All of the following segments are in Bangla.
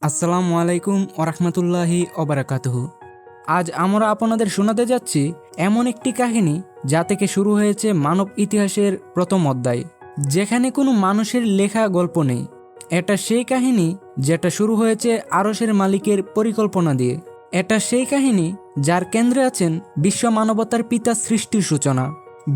আসসালামু আলাইকুম ওরহমতুল্লাহি ওবারাকাতুহু। আজ আমরা আপনাদের শোনাতে যাচ্ছি এমন একটি কাহিনী যা থেকে শুরু হয়েছে মানব ইতিহাসের প্রথম অধ্যায়, যেখানে কোনো মানুষের লেখা গল্প নেই। এটা সেই কাহিনী যেটা শুরু হয়েছে আরশের মালিকের পরিকল্পনা দিয়ে। এটা সেই কাহিনী যার কেন্দ্রে আছেন বিশ্ব মানবতার পিতা সৃষ্টির সূচনা,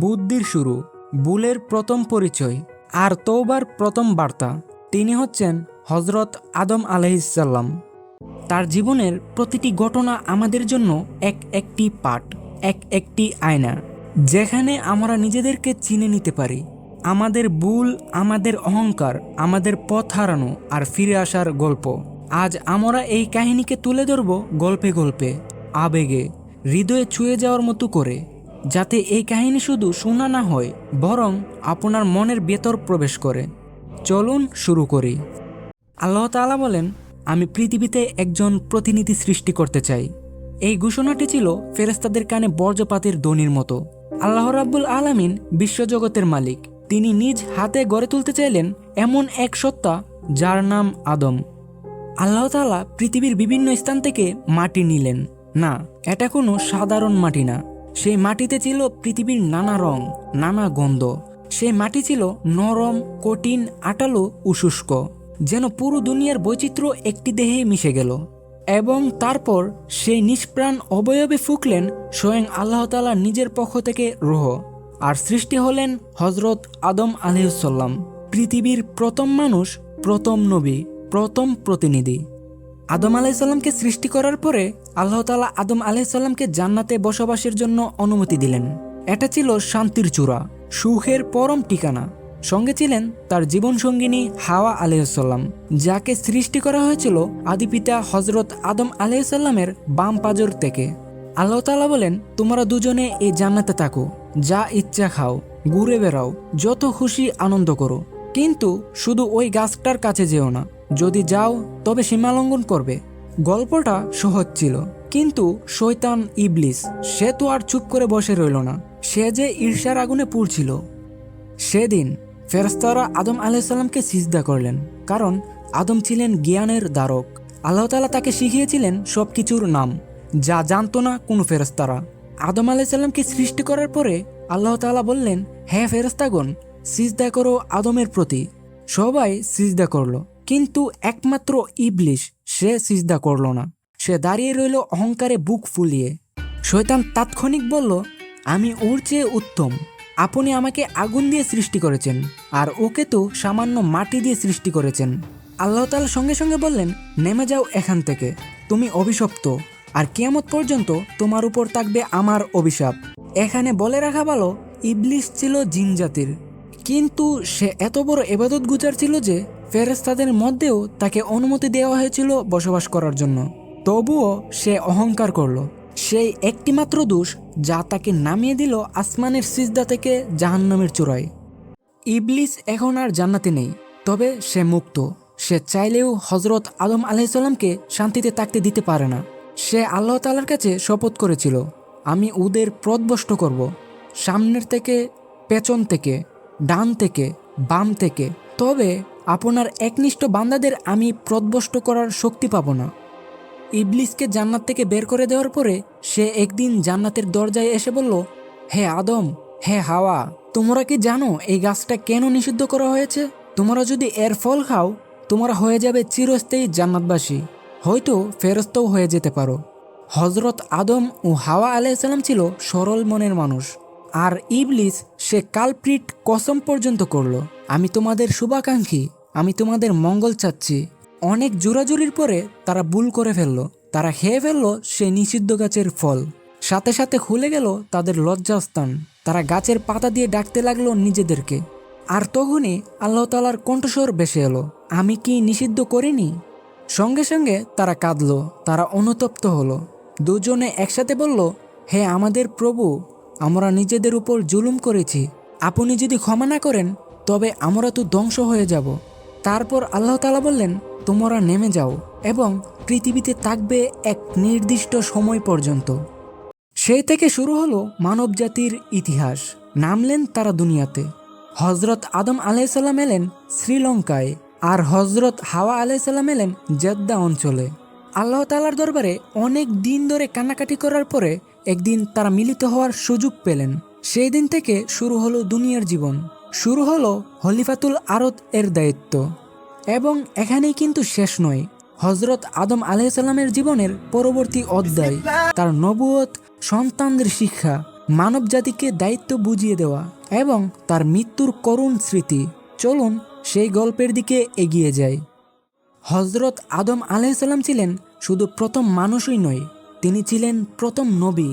বুদ্ধির শুরু, ভুলের প্রথম পরিচয় আর তওবার প্রথম বার্তা। তিনি হচ্ছেন হজরত আদম আলাইহিসসালাম। তার জীবনের প্রতিটি ঘটনা আমাদের জন্য একটি পাঠ, একটি আয়না, যেখানে আমরা নিজেদেরকে চিনে নিতে পারি। আমাদের ভুল, আমাদের অহংকার, আমাদের পথ হারানো আর ফিরে আসার গল্প। আজ আমরা এই কাহিনীকে তুলে ধরব গল্পে গল্পে, আবেগে, হৃদয়ে ছুঁয়ে যাওয়ার মতো করে, যাতে এই কাহিনী শুধু শোনা না হয়, বরং আপনার মনের ভেতর প্রবেশ করে। চলুন শুরু করি। আল্লাহ তাআলা বলেন, আমি পৃথিবীতে একজন প্রতিনিধি সৃষ্টি করতে চাই। এই ঘোষণাটি ছিল ফেরেশতাদের কানে বজ্রপাতের ধ্বনির মতো। আল্লাহ রাব্বুল আলামিন বিশ্বজগতের মালিক। তিনি নিজ হাতে গড়ে তুলতে চাইলেন এমন এক সত্তা যার নাম আদম। আল্লাহ তাআলা পৃথিবীর বিভিন্ন স্থান থেকে মাটি নিলেন। না, এটা কোনো সাধারণ মাটি না। সেই মাটিতে ছিল পৃথিবীর নানা রং, নানা গন্ধ। সেই মাটি ছিল নরম, কঠিন, আটালো ও শুষ্ক, যেন পুরো দুনিয়ার বৈচিত্র্য একটি দেহে মিশে গেল। এবং তারপর সেই নিষ্প্রাণ অবয়বে ফুঁকলেন স্বয়ং আল্লাহ তাআলা নিজের পক্ষ থেকে রূহ, আর সৃষ্টি হলেন হজরত আদম আলাইহিসসালাম, পৃথিবীর প্রথম মানুষ, প্রথম নবী, প্রথম প্রতিনিধি। আদম আলাইহিসসালামকে সৃষ্টি করার পরে আল্লাহ তাআলা আদম আলাইহিসসালামকে জান্নাতে বসবাসের জন্য অনুমতি দিলেন। এটা ছিল শান্তির চূড়া, সুখের পরম ঠিকানা। সঙ্গে ছিলেন তার জীবনসঙ্গিনী হাওয়া আলাইহিসসালাম, যাকে সৃষ্টি করা হয়েছিল আদিপিতা হজরত আদম আলাইহিসসালামের বাম পাজর থেকে। আল্লাহ তাআলা বলেন, তোমরা দুজনে এই জান্নাতে থাকো, যা ইচ্ছা খাও, ঘুরে বেড়াও, যত খুশি আনন্দ করো, কিন্তু শুধু ওই গাছটার কাছে যেও না। যদি যাও তবে সীমালঙ্ঘন করবে। গল্পটা সহজ ছিল, কিন্তু শয়তান ইবলিস, সে তো আর চুপ করে বসে রইল না। সে যে ঈর্ষার আগুনে পুড়ছিল। সেদিন ফেরেশতারা আদম আলাইহিসসালামকে সিজদা করলেন, কারণ আদম ছিলেন জ্ঞানের দ্বারক। আল্লাহ তাআলা তাকে শিখিয়েছিলেন সবকিছুর নাম, যা জানতো না কোনো ফেরেশতারা। আদম আলাইহিসসালামকে সৃষ্টি করার পরে আল্লাহ তাআলা বললেন, হে ফেরেশতাগণ, সিজদা করো আদমের প্রতি। সবাই সিজদা করলো, কিন্তু একমাত্র ইবলিস, সে সিজদা করল না। সে দাঁড়িয়ে রইল অহংকারে বুক ফুলিয়ে। শয়তান তাৎক্ষণিক বলল, আমি ওর চেয়ে উত্তম। আপনি আমাকে আগুন দিয়ে সৃষ্টি করেছেন, আর ওকে তো সামান্য মাটি দিয়ে সৃষ্টি করেছেন। আল্লাহ তাআলা সঙ্গে সঙ্গে বললেন, নেমে যাও এখান থেকে, তুমি অভিশপ্ত, আর কিয়ামত পর্যন্ত তোমার উপর থাকবে আমার অভিশাপ। এখানে বলে রাখা ভালো, ইবলিস ছিল জিন জাতির, কিন্তু সে এত বড় ইবাদত গুজার ছিল যে ফেরেশতাদের মধ্যেও তাকে অনুমতি দেওয়া হয়েছিল বসবাস করার জন্য। তবুও সে অহংকার করলো, সেই একটিমাত্র দোষ যা তাকে নামিয়ে দিল আসমানের সিজদা থেকে জাহান্নামের চূড়ায়। ইবলিস এখন আর জান্নাতে নেই, তবে সে মুক্ত। সে চাইলেও হজরত আদম আলাইহিসসালামকে শান্তিতে থাকতে দিতে পারে না। সে আল্লাহ তাআলার কাছে শপথ করেছিল, আমি ওদের পথভ্রষ্ট করব, সামনের থেকে, পেছন থেকে, ডান থেকে, বাম থেকে, তবে আপনার একনিষ্ঠ বান্দাদের আমি পথভ্রষ্ট করার শক্তি পাব না। ইবলিসকে জান্নাত থেকে বের করে দেওয়ার পরে সে একদিন জান্নাতের দরজায় এসে বলল, হে আদম, হে হাওয়া, তোমরা কি জানো এই গাছটা কেন নিষিদ্ধ করা হয়েছে? তোমরা যদি এর ফল খাও, তোমরা হয়ে যাবে চিরস্থায়ী জান্নাতবাসী, হয়তো ফেরেশতাও হয়ে যেতে পারো। হজরত আদম ও হাওয়া আলাইহিসসালাম ছিল সরল মনের মানুষ, আর ইবলিস সে কালপ্রিট কসম পর্যন্ত করল, আমি তোমাদের শুভাকাঙ্ক্ষী, আমি তোমাদের মঙ্গল চাচ্ছি। অনেক জোরাজুরির পরে তারা ভুল করে ফেলল, তারা খেয়ে ফেলল সেই নিষিদ্ধ গাছের ফল। সাথে সাথে খুলে গেল তাদের লজ্জাস্থান। তারা গাছের পাতা দিয়ে ডাকতে লাগলো নিজেদেরকে। আর তখনই আল্লাহ তাআলার কণ্ঠস্বর ভেসে এলো, আমি কি নিষিদ্ধ করিনি? সঙ্গে সঙ্গে তারা কাঁদল, তারা অনুতপ্ত হলো। দুজনে একসাথে বলল, হে আমাদের প্রভু, আমরা নিজেদের উপর জুলুম করেছি, আপনি যদি ক্ষমা না করেন তবে আমরা তো ধ্বংস হয়ে যাব। তারপর আল্লাহ তাআলা বললেন, তোমরা নেমে যাও এবং পৃথিবীতে থাকবে এক নির্দিষ্ট সময় পর্যন্ত। সেই থেকে শুরু হলো মানব জাতির ইতিহাস। নামলেন তারা দুনিয়াতে। হজরত আদম আলাইহিসসালাম এলেন শ্রীলঙ্কায়, আর হজরত হাওয়া আলাইসাল্লাম এলেন জেদ্দা অঞ্চলে। আল্লাহ তাআলার দরবারে অনেক দিন ধরে কান্নাকাটি করার পরে একদিন তারা মিলিত হওয়ার সুযোগ পেলেন। সেই দিন থেকে শুরু হলো দুনিয়ার জীবন, শুরু হলো খলিফাতুল আরদ এর দায়িত্ব। এবং এখানেই কিন্তু শেষ নয়। হজরত আদম আলাইসাল্লামের জীবনের পরবর্তী অধ্যায়, তার নবুয়ত, সন্তানদের শিক্ষা, মানব জাতিকে দায়িত্ব বুঝিয়ে দেওয়া এবং তার মৃত্যুর করুণ স্মৃতি। চলুন সেই গল্পের দিকে এগিয়ে যাই। হজরত আদম আলাইসাল্লাম ছিলেন শুধু প্রথম মানুষই নয়, তিনি ছিলেন প্রথম নবী,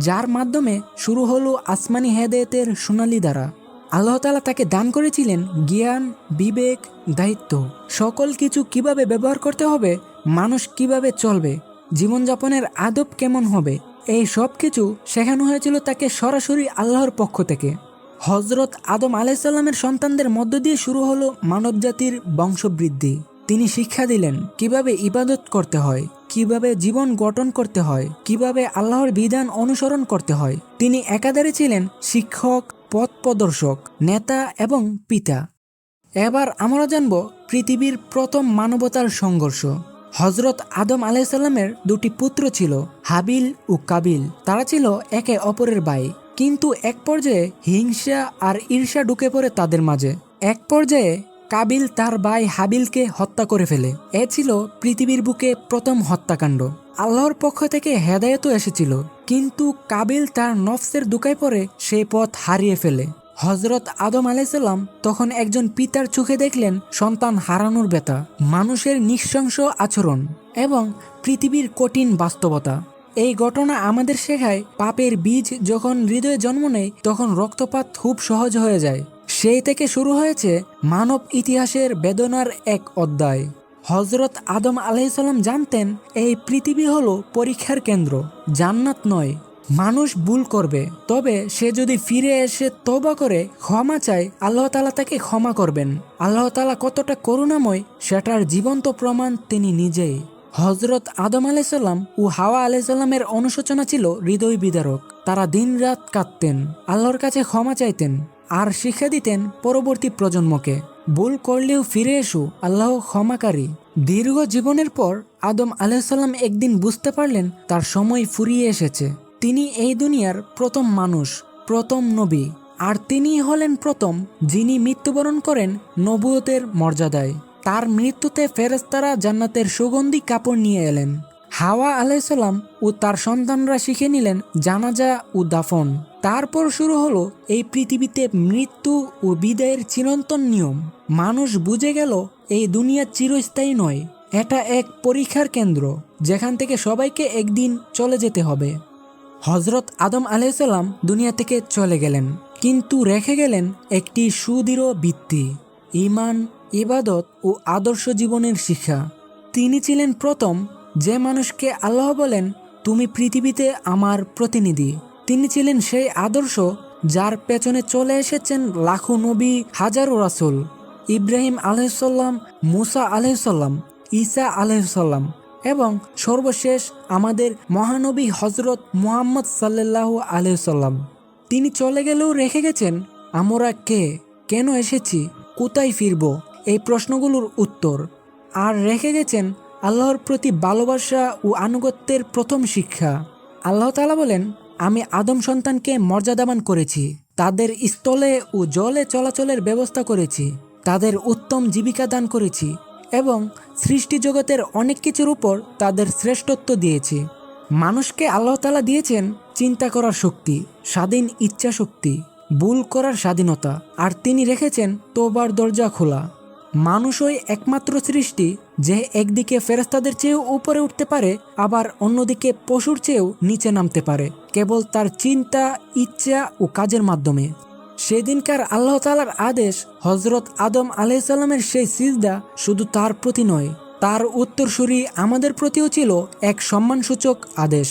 যার মাধ্যমে শুরু হলো আসমানি হেদায়েতের সোনালী ধারা। আল্লাহ তাআলা তাকে দান করেছিলেন জ্ঞান, বিবেক, দায়িত্ব। সকল কিছু কিভাবে ব্যবহার করতে হবে, মানুষ কিভাবে চলবে, জীবনযাপনের আদব কেমন হবে, এই সব কিছু শেখানো হয়েছিল তাকে সরাসরি আল্লাহর পক্ষ থেকে। হজরত আদম আলাইসাল্লামের সন্তানদের মধ্য দিয়ে শুরু হলো মানবজাতির বংশবৃদ্ধি। তিনি শিক্ষা দিলেন কিভাবে ইবাদত করতে হয়, কিভাবে জীবন গঠন করতে হয়, কিভাবে আল্লাহর বিধান অনুসরণ করতে হয়। তিনি একাধারে ছিলেন শিক্ষক, পথ প্রদর্শক, নেতা এবং পিতা। এবার আমরা জানব পৃথিবীর প্রথম মানবতার সংঘর্ষ। হজরত আদম আলাইসাল্লামের দুটি পুত্র ছিল, হাবিল ও কাবিল। তারা ছিল একে অপরের ভাই, কিন্তু এক পর্যায়ে হিংসা আর ঈর্ষা ঢুকে পড়ে তাদের মাঝে। এক পর্যায়ে কাবিল তার ভাই হাবিলকে হত্যা করে ফেলে। এ ছিল পৃথিবীর বুকে প্রথম হত্যাকাণ্ড। আল্লাহর পক্ষ থেকে হেদায়েতও এসেছিল, কিন্তু কাবিল তার নফসের দুকায় পড়ে সেই পথ হারিয়ে ফেলে। হজরত আদম আলাইসাল্লাম তখন একজন পিতার চোখে দেখলেন সন্তান হারানোর ব্যথা, মানুষের নৃশংস আচরণ এবং পৃথিবীর কঠিন বাস্তবতা। এই ঘটনা আমাদের শেখায় পাপের বীজ যখন হৃদয়ে জন্ম নেয় তখন রক্তপাত খুব সহজ হয়ে যায়। সেই থেকে শুরু হয়েছে মানব ইতিহাসের বেদনার এক অধ্যায়। হজরত আদম আলাইসাল্লাম জানতেন এই পৃথিবী হলো পরীক্ষার কেন্দ্র, জান্নাত নয়। মানুষ ভুল করবে, তবে সে যদি ফিরে এসে তওবা করে ক্ষমা চায়, আল্লাহ তাআলা তাকে ক্ষমা করবেন। আল্লাহ তাআলা কতটা করুণাময় সেটার জীবন্ত প্রমাণ তিনি নিজেই। হজরত আদম আলাইসাল্লাম ও হাওয়া আলাইসাল্লামের অনুশোচনা ছিল হৃদয় বিদারক। তারা দিনরাত কাঁদতেন, আল্লাহর কাছে ক্ষমা চাইতেন আর শিক্ষা দিতেন পরবর্তী প্রজন্মকে, ভুল করলেও ফিরে এসো, আল্লাহ ক্ষমাকারী। দীর্ঘ জীবনের পর আদম আলাইসাল্লাম একদিন বুঝতে পারলেন তার সময় ফুরিয়ে এসেছে। তিনি এই দুনিয়ার প্রথম মানুষ, প্রথম নবী, আর তিনিই হলেন প্রথম যিনি মৃত্যুবরণ করেন নবুয়তের মর্যাদায়। তার মৃত্যুতে ফেরেশতারা জান্নাতের সুগন্ধি কাপড় নিয়ে এলেন। হাওয়া আলাইসাল্লাম ও তার সন্তানরা শিখে নিলেন জানাজা ও দাফন। তারপর শুরু হলো এই পৃথিবীতে মৃত্যু ও বিদায়ের চিরন্তন নিয়ম। মানুষ বুঝে গেল এই দুনিয়া চিরস্থায়ী নয়, এটা এক পরীক্ষার কেন্দ্র, যেখান থেকে সবাইকে একদিন চলে যেতে হবে। হজরত আদম আলাইসাল্লাম দুনিয়া থেকে চলে গেলেন, কিন্তু রেখে গেলেন একটি সুদৃঢ় ভিত্তি, ঈমান, ইবাদত ও আদর্শ জীবনের শিক্ষা। তিনি ছিলেন প্রথম যে মানুষকে আল্লাহ বলেন, তুমি পৃথিবীতে আমার প্রতিনিধি। তিনি ছিলেন সেই আদর্শ যার পেছনে চলে এসেছেন লাখো নবী, হাজারো রাসূল, ইব্রাহিম আলাইহিসসালাম, মুসা আলাইহিসসালাম, ঈসা আলাইহিসসালাম এবং সর্বশেষ আমাদের মহানবী হজরত মুহাম্মদ সাল্লাল্লাহু আলাইহিসসালাম। তিনি চলে গেলেও রেখে গেছেন আমরা কে, কেন এসেছি, কোথায় ফিরব, এই প্রশ্নগুলোর উত্তর। আর রেখে গেছেন আল্লাহর প্রতি ভালোবাসা ও আনুগত্যের প্রথম শিক্ষা। আল্লাহ তাআলা বলেন, আমি আদম সন্তানকে মর্যাদাবান করেছি, তাদের স্থলে ও জলে চলাচলের ব্যবস্থা করেছি, তাদের উত্তম জীবিকা দান করেছি এবং সৃষ্টি জগতের অনেক কিছুর উপর তাদের শ্রেষ্ঠত্ব দিয়েছি। মানুষকে আল্লাহ তাআলা দিয়েছেন চিন্তা করার শক্তি, স্বাধীন ইচ্ছা শক্তি, ভুল করার স্বাধীনতা, আর তিনি রেখেছেন তওবার দরজা খোলা। মানুষই একমাত্র সৃষ্টি যে একদিকে ফেরেশতাদের চেয়েও উপরে উঠতে পারে, আবার অন্যদিকে পশুর চেয়েও নিচে নামতে পারে, কেবল তার চিন্তা, ইচ্ছা ও কাজের মাধ্যমে। সেদিনকার আল্লাহ তাআলার আদেশ, হজরত আদম আলাইহিসসালামের সেই সিজদা শুধু তার প্রতি নয়, তার উত্তরসূরি আমাদের প্রতিও ছিল এক সম্মানসূচক আদেশ।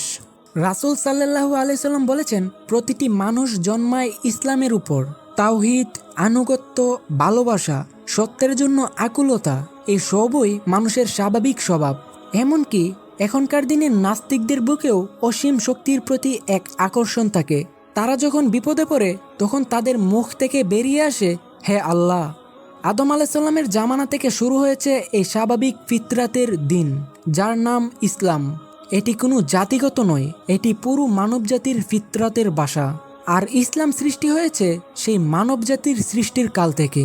রাসূল সাল্লাল্লাহু আলাইহি সাল্লাম বলেছেন, প্রতিটি মানুষ জন্মায় ইসলামের উপর। তাওহীদ, আনুগত্য, ভালোবাসা, সত্যের জন্য আকুলতা, এই সবই মানুষের স্বাভাবিক স্বভাব। এমনকি এখনকার দিনে নাস্তিকদের বুকেও অসীম শক্তির প্রতি এক আকর্ষণ থাকে। তারা যখন বিপদে পড়ে তখন তাদের মুখ থেকে বেরিয়ে আসে, হে আল্লাহ। আদম আলাইসাল্লামের জামানা থেকে শুরু হয়েছে এই স্বাভাবিক ফিতরাতের দিন, যার নাম ইসলাম। এটি কোনো জাতিগত নয়, এটি পুরো মানবজাতির ফিতরাতের বাসা। আর ইসলাম সৃষ্টি হয়েছে সেই মানবজাতির সৃষ্টির কাল থেকে।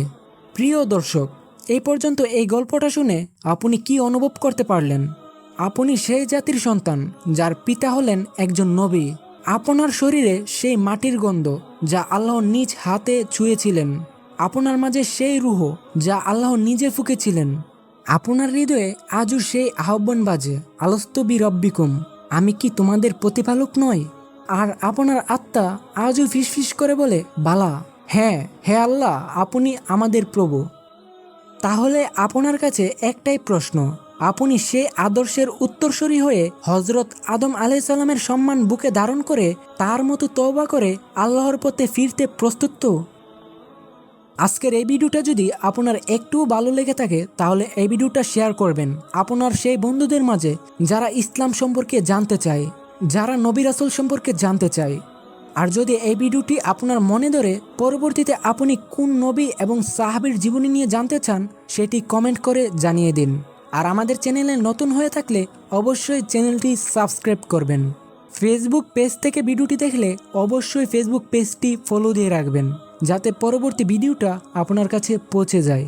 প্রিয় দর্শক, এই পর্যন্ত এই গল্পটা শুনে আপনি কি অনুভব করতে পারলেন? আপনি সেই জাতির সন্তান যার পিতা হলেন একজন নবী। আপনার শরীরে সেই মাটির গন্ধ যা আল্লাহ নিজ হাতে ছুঁয়েছিলেন। আপনার মাঝে সেই রুহ যা আল্লাহ নিজে ফুঁকেছিলেন। আপনার হৃদয়ে আজও সেই আহ্বান বাজে, আলস্তু বি রব্বিকুম, আমি কি তোমাদের প্রতিপালক নই? আর আপনার আত্মা আজও ফিসফিস করে বলে, বালা, হ্যাঁ, হে আল্লাহ, আপনি আমাদের প্রভু। তাহলে আপনার কাছে একটাই প্রশ্ন, আপনি সেই আদর্শের উত্তরসূরি হয়ে হজরত আদম আলাইসাল্লামের সম্মান বুকে ধারণ করে তার মতো তওবা করে আল্লাহর পথে ফিরতে প্রস্তুত তো? আজকের এই ভিডিওটা যদি আপনার একটুও ভালো লেগে থাকে তাহলে এই ভিডিওটা শেয়ার করবেন আপনার সেই বন্ধুদের মাঝে যারা ইসলাম সম্পর্কে জানতে চায়, যারা নবী রাসূল সম্পর্কে জানতে চায়। আর যদি এই ভিডিওটি আপনার মনে ধরে পরবর্তীতে আপনি কোন নবী এবং সাহাবীর জীবনী নিয়ে জানতে চান সেটি কমেন্ট করে জানিয়ে দিন। আর আমাদের চ্যানেলে নতুন হয়ে থাকলে অবশ্যই চ্যানেলটি সাবস্ক্রাইব করবেন। ফেসবুক পেজ থেকে ভিডিওটি দেখলে অবশ্যই ফেসবুক পেজটি ফলো দিয়ে রাখবেন যাতে পরবর্তী ভিডিওটা আপনার কাছে পৌঁছে যায়।